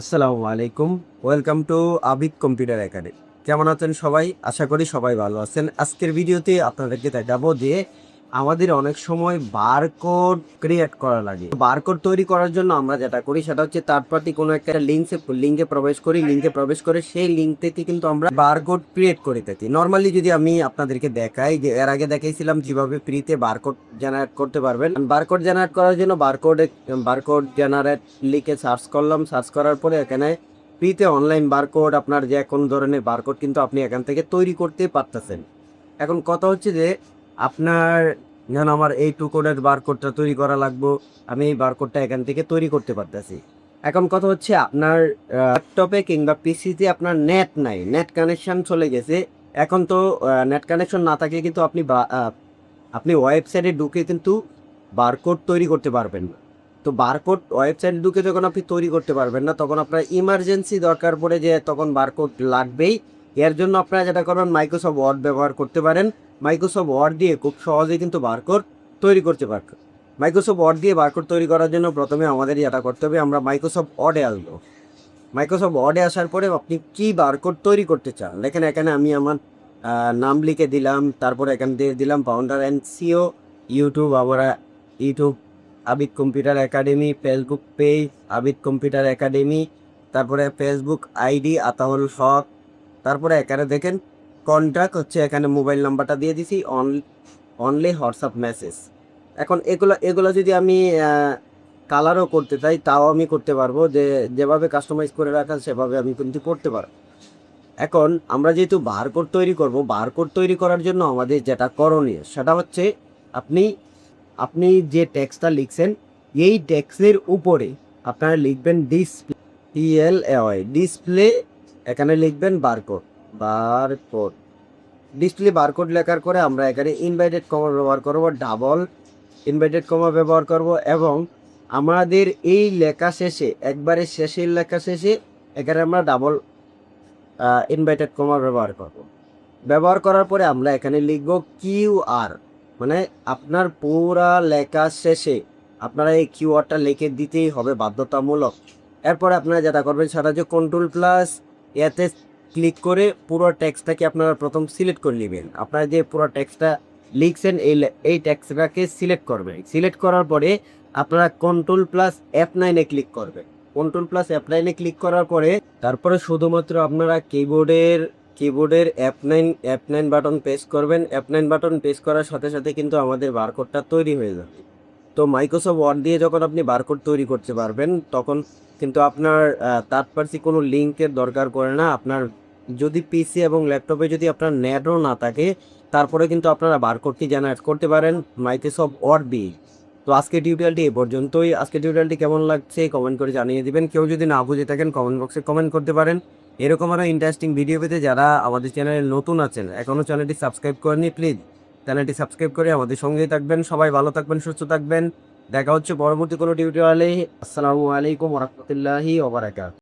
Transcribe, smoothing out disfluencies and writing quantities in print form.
আসসালামু আলাইকুম। Welcome to Abid computer academy. কেমন আছেন সবাই? আশা করি সবাই ভালো আছেন। আজকের ভিডিওতে আপনাদেরকে দেখাবো যে আমাদের অনেক সময় বারকোড ক্রিয়েট করা লাগে। বারকোড তৈরি করার জন্য আমরা যেটা করি সেটা হচ্ছে থার্ড পার্টি কোনো একটা লিঙ্কে প্রবেশ করি। লিঙ্কে প্রবেশ করে সেই লিঙ্ক থেকে কিন্তু আমরা বারকোড ক্রিয়েট করে থাকি। নরমালি যদি আমি আপনাদেরকে দেখাই যে এর আগে দেখাইছিলাম যেভাবে ফ্রিতে বারকোড জেনারেট করতে পারবেন। বারকোড জেনারেট করার জন্য বারকোড জেনারেট লিখে সার্চ করলাম। সার্চ করার পরে এখানে ফ্রিতে অনলাইন বারকোড আপনার যে কোনো ধরনের বারকোড কিন্তু আপনি এখান থেকে তৈরি করতে পারতেছেন। এখন কথা হচ্ছে যে আপনার যেন আমার এই কোডের বারকোডটা তৈরি করা লাগবে, আমি এই বারকোডটা এখান থেকে তৈরি করতে পারতেছি। এখন কথা হচ্ছে আপনার ল্যাপটপে কিংবা পিসিতে আপনার নেট নাই, নেট কানেকশন চলে গেছে। এখন তো নেট কানেকশন না থাকলে কিন্তু আপনি ওয়েবসাইটে ঢুকে কিন্তু বারকোড তৈরি করতে পারবেন না। তো বারকোড ওয়েবসাইটে ঢুকে যখন আপনি তৈরি করতে পারবেন না, তখন আপনার ইমার্জেন্সি দরকার পড়ে যে তখন বারকোড লাগবেই। এর জন্য আপনারা যেটা করবেন, মাইক্রোসফট ওয়ার্ড ব্যবহার করতে পারেন। মাইক্রোসফট ওয়ার্ড দিয়ে খুব সহজেই কিন্তু বারকোড তৈরি করতে পারবেন। মাইক্রোসফট ওয়ার্ড দিয়ে বারকোড তৈরি করার জন্য প্রথমে আমাদের যেটা করতে হবে, আমরা মাইক্রোসফট ওয়ার্ডে আসবো। মাইক্রোসফট ওয়ার্ডে আসার পরে আপনি কি বারকোড তৈরি করতে চান দেখেন, এখানে আমি আমার নাম লিখে দিলাম, তারপরে এখান দিয়ে দিলাম founder and CO, YouTube Abid computer academy, Facebook page Abid computer academy, তারপরে ফেসবুক আইডি আতাউল হক, তারপরে এখানে দেখেন কন্ট্যাক্ট হচ্ছে, এখানে মোবাইল নাম্বারটা দিয়ে দিছি, অনলি হোয়াটসঅ্যাপ মেসেজ। এখন এগুলো যদি আমি কালারও করতে চাই তাও আমি করতে পারবো, যেভাবে কাস্টমাইজ করে রাখা সেভাবে আমি কিন্তু করতে পারবো। এখন আমরা যেহেতু বারকোড তৈরি করব, বারকোড তৈরি করার জন্য আমাদের যেটা করণীয় সেটা হচ্ছে আপনি আপনি যে টেক্সটটা লিখছেন এই টেক্সটের উপরে আপনারা লিখবেন ডিসপ্লে, এখানে লিখবেন বারকোড ডিসপ্লে বারকোড লেখার করে আমরা এখানে ইনভাইটেড কমা ব্যবহার করব, ডাবল ইনভাইটেড কমা ব্যবহার করব, এবং আমাদের এই লেখা শেষে একবারে শেষের লেখা শেষে এখানে আমরা ডাবল ইনভাইটেড কমা ব্যবহার করার পরে আমরা এখানে লিখব কিউআর, মানে আপনার পুরা লেখা শেষে আপনারা এই কিউআরটা লিখে দিতেই হবে বাধ্যতামূলক। এরপরে আপনারা যেটা করবেন সেটা হচ্ছে কন্ট্রোল প্লাস এতে ক্লিক করে পুরো টেক্সটটাকে আপনারা প্রথম সিলেক্ট করে নেবেন। আপনারা যে পুরো টেক্সটটা লিখছেন এই টেক্সটটাকে সিলেক্ট করবেন। সিলেক্ট করার পরে আপনারা কন্ট্রোল প্লাস F9-এ ক্লিক করবেন। কন্ট্রোল প্লাস F9-এ ক্লিক করার পরে তারপরে শুধুমাত্র আপনারা কিবোর্ডের F9 বাটন প্রেস করবেন। F9 বাটন প্রেস করার সাথে সাথে কিন্তু আমাদের বারকোডটা তৈরি হয়ে যাবে। তো মাইক্রোসফট ওয়ার্ড দিয়ে যখন আপনি বারকোড তৈরি করতে পারবেন, তখন কিন্তু আপনার থার্ড পার্টি কোনো লিঙ্কের দরকার পড়ে না। আপনার যদি পিসি এবং ল্যাপটপে যদি আপনার নেটও না থাকে, তারপরে কিন্তু আপনারা বারকোডটি জেনারেট করতে পারেন মাইক্রোসফট ওয়ার্ড দিয়ে। তো আজকের টিউটোরিয়ালটি এ পর্যন্তই। আজকের টিউটোরিয়ালটি কেমন লাগছে কমেন্ট করে জানিয়ে দিবেন। কেউ যদি না বুঝে থাকেন কমেন্ট বক্সে কমেন্ট করতে পারেন। এরকম আরও ইন্টারেস্টিং ভিডিও পেতে যারা আমাদের চ্যানেলে নতুন আছেন, এখনও চ্যানেলটি সাবস্ক্রাইব করেনি, প্লিজ চ্যানেলটি সাবস্ক্রাইব করে আমাদের সঙ্গেই থাকবেন। সবাই ভালো থাকবেন, সুস্থ থাকবেন। দেখা হচ্ছে পরবর্তী কোনো টিউটোরিয়ালে। আসসালামু আলাইকুম ওয়া রাহমাতুল্লাহি ওয়া বারাকাতুহু।